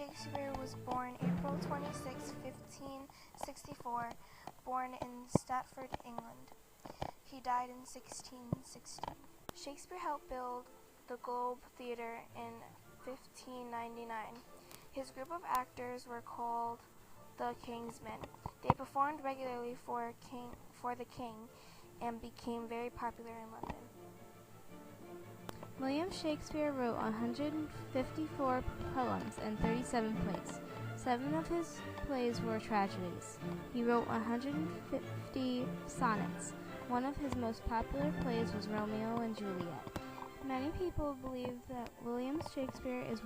Shakespeare was born April 26, 1564, born in Stratford, England. He died in 1616. Shakespeare helped build the Globe Theatre in 1599. His group of actors were called the King's Men. They performed regularly for the king and became very popular in London. William Shakespeare wrote 154 poems and 37 plays. 7 of his plays were tragedies. He wrote 150 sonnets. One of his most popular plays was Romeo and Juliet. Many people believe that William Shakespeare is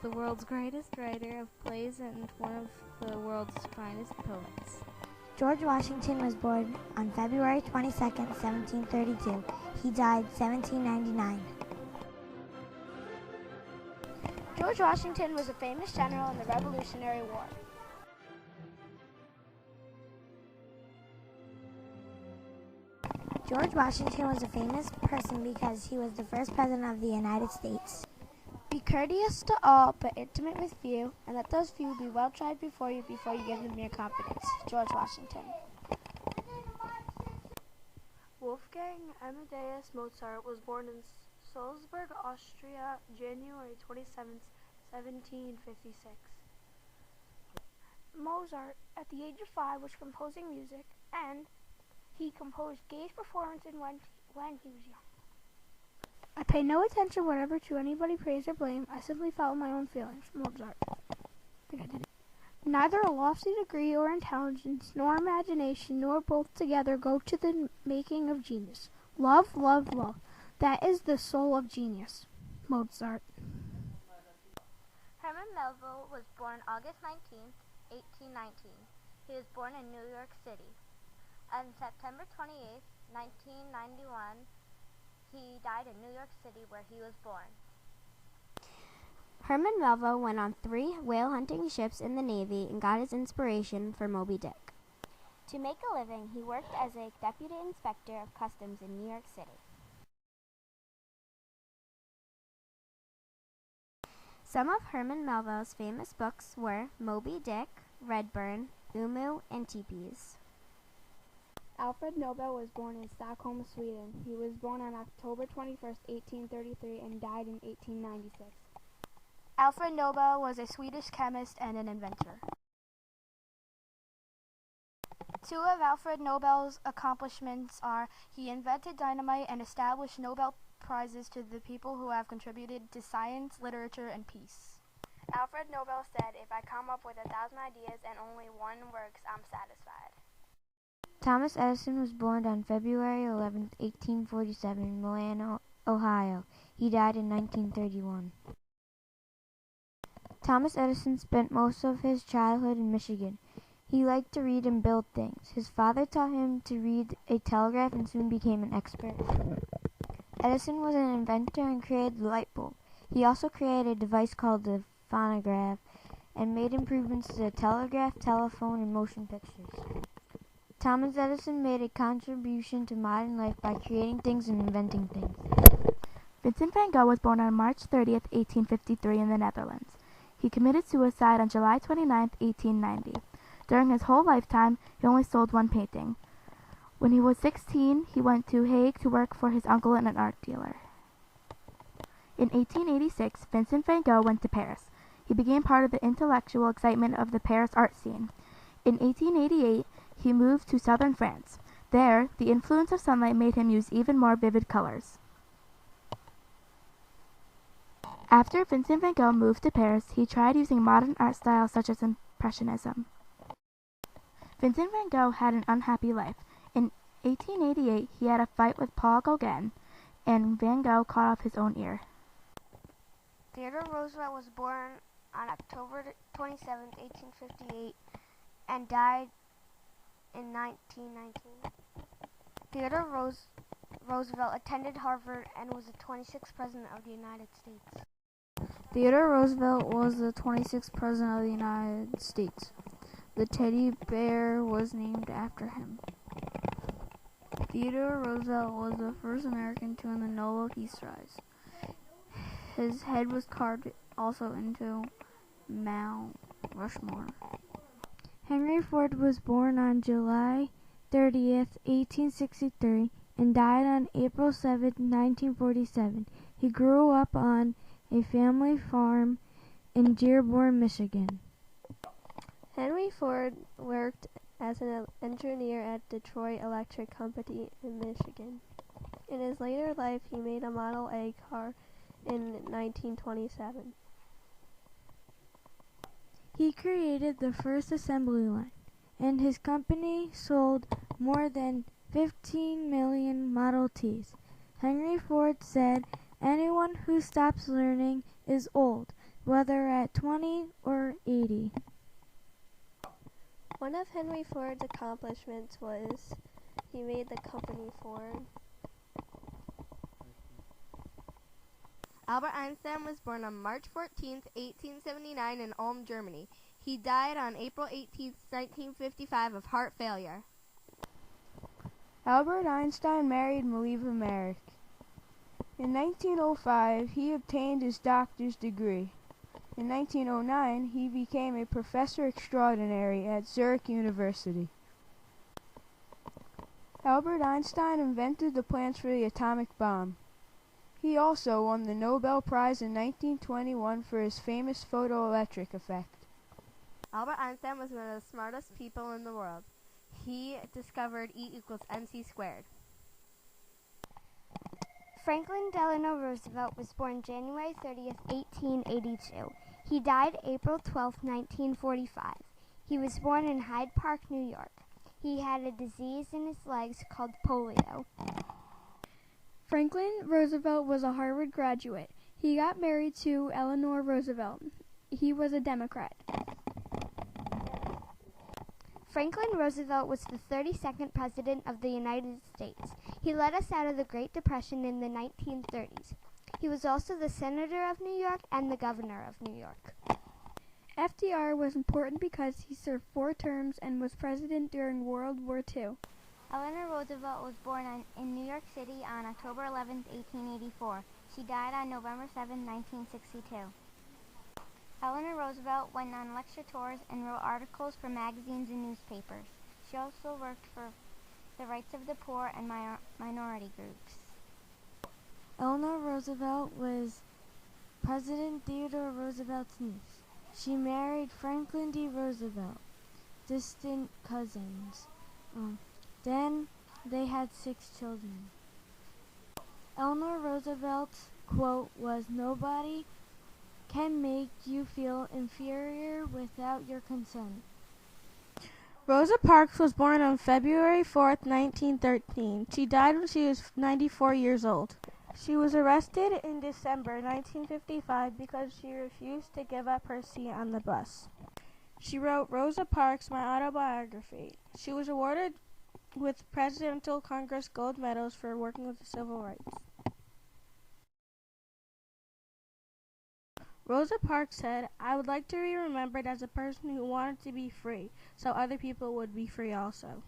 the world's greatest writer of plays and one of the world's finest poets. George Washington was born on February 22, 1732. He died 1799. George Washington was a famous general in the Revolutionary War. George Washington was a famous person because he was the first president of the United States. Be courteous to all, but intimate with few, and let those few be well tried before you give them your confidence. George Washington. Wolfgang Amadeus Mozart was born in Salzburg, Austria, January 27, 1756. Mozart, at the age of 5, was composing music, and he composed Gay's performance when he was young. I pay no attention whatever to anybody praise or blame. I simply follow my own feelings. Mozart. I think I did it. Neither a lofty degree or intelligence, nor imagination, nor both together go to the making of genius. Love, love, love. That is the soul of genius. Mozart. Herman Melville was born August 19, 1819. He was born in New York City. On September 28, 1991, he died in New York City, where he was born. Herman Melville went on 3 whale hunting ships in the Navy and got his inspiration for Moby Dick. To make a living, he worked as a deputy inspector of customs in New York City. Some of Herman Melville's famous books were Moby Dick, Redburn, Umu, and Teepees. Alfred Nobel was born in Stockholm, Sweden. He was born on October 21, 1833, and died in 1896. Alfred Nobel was a Swedish chemist and an inventor. 2 of Alfred Nobel's accomplishments are he invented dynamite and established Nobel Prizes to the people who have contributed to science, literature, and peace. Alfred Nobel said, "If I come up with 1,000 ideas and only one works, I'm satisfied." Thomas Edison was born on February 11, 1847 in Milan, Ohio. He died in 1931. Thomas Edison spent most of his childhood in Michigan. He liked to read and build things. His father taught him to read a telegraph and soon became an expert. Edison was an inventor and created the light bulb. He also created a device called the phonograph and made improvements to the telegraph, telephone, and motion pictures. Thomas Edison made a contribution to modern life by creating things and inventing things. Vincent van Gogh was born on March 30, 1853 in the Netherlands. He committed suicide on July 29, 1890. During his whole lifetime, he only sold 1 painting. When he was 16, he went to Hague to work for his uncle and an art dealer. In 1886, Vincent van Gogh went to Paris. He became part of the intellectual excitement of the Paris art scene. In 1888, he moved to southern France. There, the influence of sunlight made him use even more vivid colors. After Vincent van Gogh moved to Paris, he tried using modern art styles such as Impressionism. Vincent van Gogh had an unhappy life. In 1888, he had a fight with Paul Gauguin, and Van Gogh cut off his own ear. Theodore Roosevelt was born on October 27, 1858, and died in 1919. Theodore Roosevelt attended Harvard and was the 26th President of the United States. Theodore Roosevelt was the 26th President of the United States. The teddy bear was named after him. Theodore Roosevelt was the first American to win the Nobel Peace Prize. His head was carved also into Mount Rushmore. Henry Ford was born on July 30th, 1863, and died on April 7th, 1947. He grew up on a family farm in Dearborn, Michigan. Henry Ford worked as an engineer at Detroit Electric Company in Michigan. In his later life, he made a Model A car in 1927. He created the first assembly line, and his company sold more than 15 million Model Ts. Henry Ford said, "Anyone who stops learning is old, whether at 20 or 80. One of Henry Ford's accomplishments was he made the company Ford. Albert Einstein was born on March 14, 1879 in Ulm, Germany. He died on April 18, 1955 of heart failure. Albert Einstein married Maliva Merrick. In 1905, he obtained his doctor's degree. In 1909, he became a professor extraordinary at Zurich University. Albert Einstein invented the plans for the atomic bomb. He also won the Nobel Prize in 1921 for his famous photoelectric effect. Albert Einstein was one of the smartest people in the world. He discovered E equals mc squared. Franklin Delano Roosevelt was born January 30th, 1882. He died April 12, 1945. He was born in Hyde Park, New York. He had a disease in his legs called polio. Franklin Roosevelt was a Harvard graduate. He got married to Eleanor Roosevelt. He was a Democrat. Franklin Roosevelt was the 32nd President of the United States. He led us out of the Great Depression in the 1930s. He was also the Senator of New York and the Governor of New York. FDR was important because he served 4 terms and was president during World War II. Eleanor Roosevelt was born in New York City on October 11, 1884. She died on November 7, 1962. Eleanor Roosevelt went on lecture tours and wrote articles for magazines and newspapers. She also worked for the rights of the poor and minority groups. Eleanor Roosevelt was President Theodore Roosevelt's niece. She married Franklin D. Roosevelt, distant cousins. Then they had 6 children. Eleanor Roosevelt's quote was, "Nobody can make you feel inferior without your consent." Rosa Parks was born on February 4th, 1913. She died when she was 94 years old. She was arrested in December 1955 because she refused to give up her seat on the bus. She wrote Rosa Parks, My Autobiography. She was awarded with Presidential Congress gold medals for working with the civil rights. Rosa Parks said, "I would like to be remembered as a person who wanted to be free, so other people would be free also."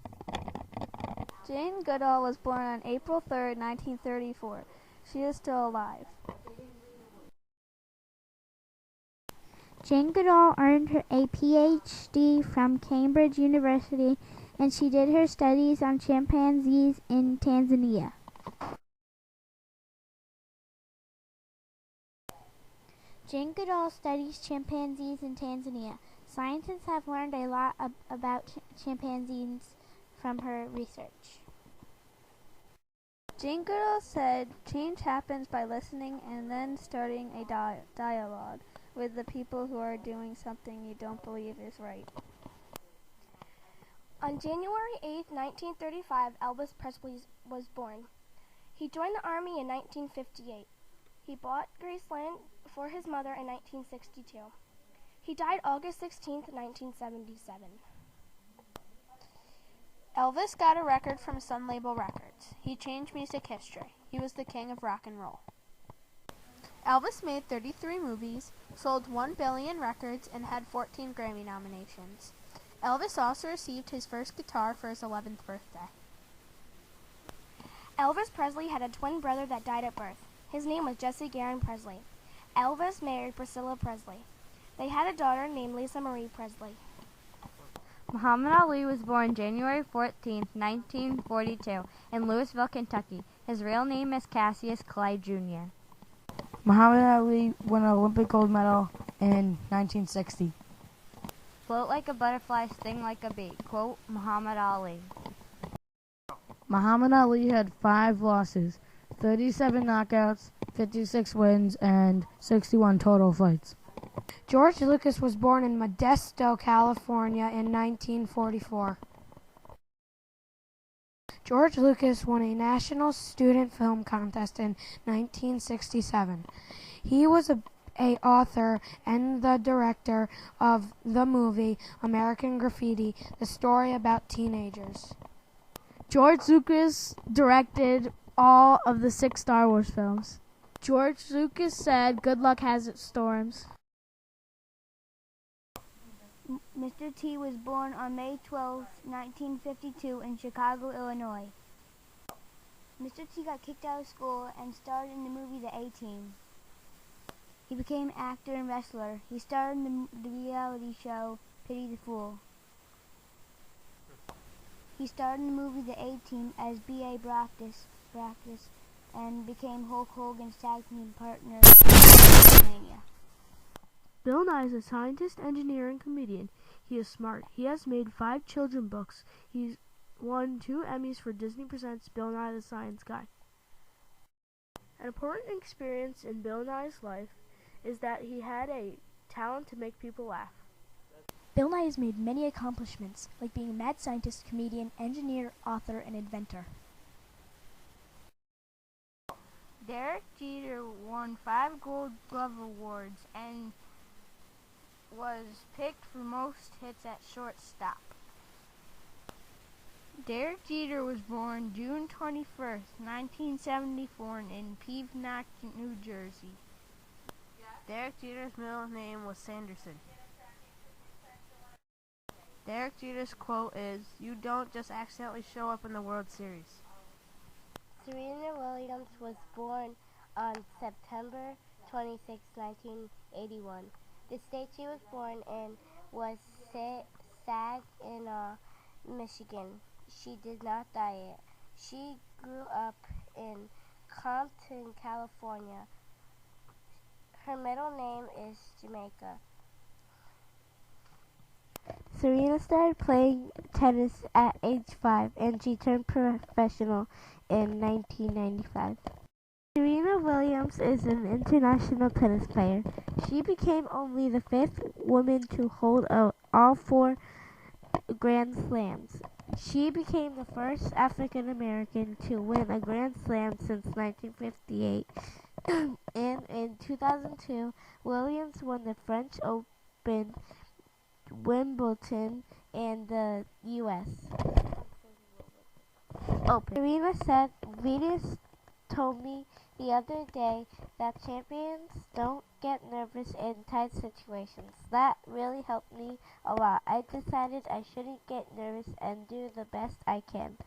Jane Goodall was born on April 3rd, 1934. She is still alive. Jane Goodall earned a PhD from Cambridge University, and she did her studies on chimpanzees in Tanzania. Jane Goodall studies chimpanzees in Tanzania. Scientists have learned a lot about chimpanzees from her research. Jane Goodall said, "Change happens by listening and then starting a dialogue with the people who are doing something you don't believe is right." On January 8, 1935, Elvis Presley was born. He joined the Army in 1958. He bought Graceland for his mother in 1962. He died August 16, 1977. Elvis got a record from Sun Label Records. He changed music history. He was the king of rock and roll. Elvis made 33 movies, sold 1 billion records, and had 14 Grammy nominations. Elvis also received his first guitar for his 11th birthday. Elvis Presley had a twin brother that died at birth. His name was Jesse Garon Presley. Elvis married Priscilla Presley. They had a daughter named Lisa Marie Presley. Muhammad Ali was born January 14, 1942, in Louisville, Kentucky. His real name is Cassius Clay Jr. Muhammad Ali won an Olympic gold medal in 1960. Float like a butterfly, sting like a bee. Quote, Muhammad Ali. Muhammad Ali had 5 losses, 37 knockouts, 56 wins, and 61 total fights. George Lucas was born in Modesto, California in 1944. George Lucas won a National Student Film Contest in 1967. He was a author and the director of the movie American Graffiti, the story about teenagers. George Lucas directed all of the 6 Star Wars films. George Lucas said, "Good luck has its storms." Mr. T was born on May 12, 1952 in Chicago, Illinois. Mr. T got kicked out of school and starred in the movie The A-Team. He became actor and wrestler. He starred in the reality show Pity the Fool. He starred in the movie The A-Team as B.A. Brackus and became Hulk Hogan's tag team partner in WrestleMania. Bill Nye is a scientist, engineer, and comedian. He is smart. He has made 5 children's books. He's won 2 Emmys for Disney Presents Bill Nye the Science Guy. An important experience in Bill Nye's life is that he had a talent to make people laugh. Bill Nye has made many accomplishments, like being a mad scientist, comedian, engineer, author, and inventor. Derek Jeter won 5 Gold Glove Awards and was picked for most hits at shortstop. Derek Jeter was born June 21st, 1974 in Peavenack, New Jersey. Derek Jeter's middle name was Sanderson. Derek Jeter's quote is, "You don't just accidentally show up in the World Series." Serena Williams was born on September 26, 1981. The state she was born in was Saginaw, Michigan. She did not diet. She grew up in Compton, California. Her middle name is Jamaica. Serena started playing tennis at age 5 and she turned professional in 1995. Serena Williams is an international tennis player. She became only the 5th woman to hold all 4 Grand Slams. She became the first African American to win a Grand Slam since 1958. And in 2002, Williams won the French Open, Wimbledon, and the U.S. Open. Serena said, "Venus told me the other day that champions don't get nervous in tight situations. That really helped me a lot. I decided I shouldn't get nervous and do the best I can."